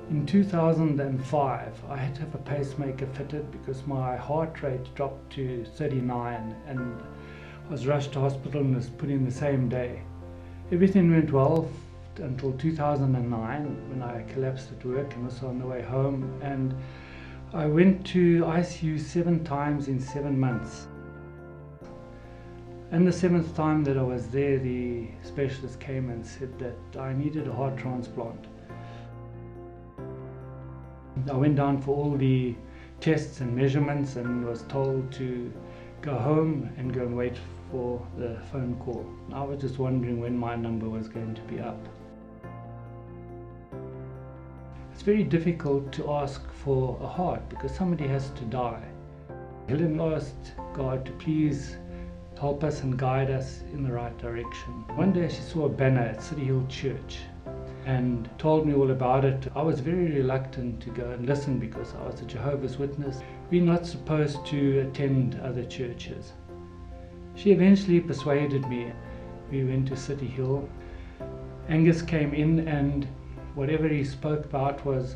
In 2005, I had to have a pacemaker fitted because my heart rate dropped to 39 and I was rushed to hospital and was put in the same day. Everything went well until 2009 when I collapsed at work and was on the way home, and I went to ICU 7 times in 7 months. And the 7th time that I was there, the specialist came and said that I needed a heart transplant. I went down for all the tests and measurements and was told to go home and go and wait for the phone call. I was just wondering when my number was going to be up. It's very difficult to ask for a heart because somebody has to die. Helen asked God to please help us and guide us in the right direction. One day she saw a banner at Cityhill Church and told me all about it. I was very reluctant to go and listen because I was a Jehovah's Witness. We're not supposed to attend other churches. She eventually persuaded me. We went to Cityhill. Angus came in and whatever he spoke about was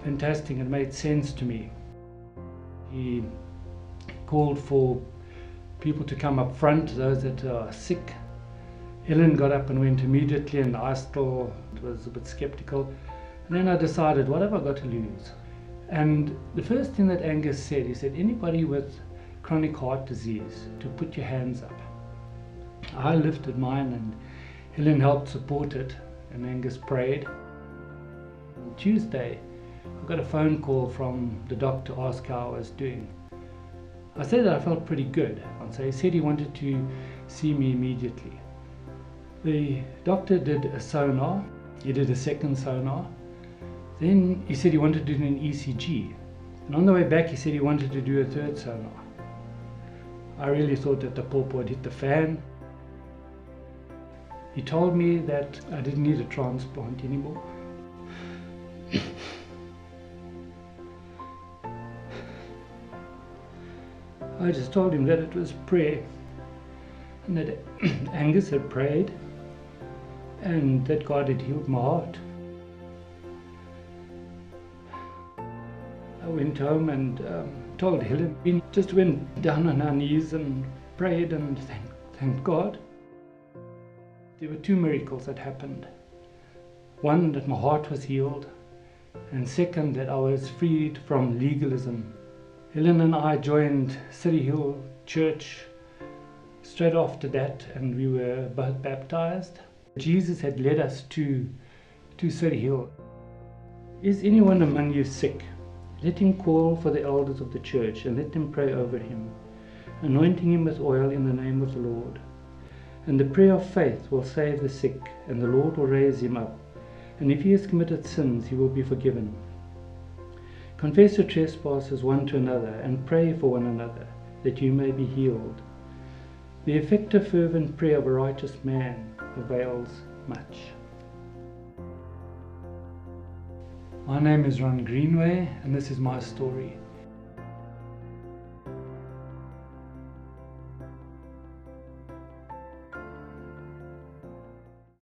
fantastic. It made sense to me. He called for people to come up front, those that are sick. Helen got up and went immediately, and I still was a bit skeptical. And then I decided, what have I got to lose? And the first thing that Angus said, he said, anybody with chronic heart disease, to put your hands up. I lifted mine and Helen helped support it, and Angus prayed. On Tuesday, I got a phone call from the doctor to ask how I was doing. I said that I felt pretty good, and so he said he wanted to see me immediately. The doctor did a sonar, he did a second sonar, then he said he wanted to do an ECG, and on the way back he said he wanted to do a third sonar. I really thought that the pulp would hit the fan. He told me that I didn't need a transplant anymore. I just told him that it was prayer and that Angus had prayed and that God had healed my heart. I went home and told Helen. We just went down on our knees and prayed and thanked God. There were 2 miracles that happened. One, that my heart was healed, and second, that I was freed from legalism. Helen and I joined Cityhill Church straight after that, and we were both baptized. Jesus had led us to Cityhill. Is anyone among you sick? Let him call for the elders of the church and let them pray over him, anointing him with oil in the name of the Lord. And the prayer of faith will save the sick, and the Lord will raise him up. And if he has committed sins, he will be forgiven. Confess your trespasses one to another, and pray for one another, that you may be healed. The effective fervent prayer of a righteous man avails much. My name is Greenway, and this is my story.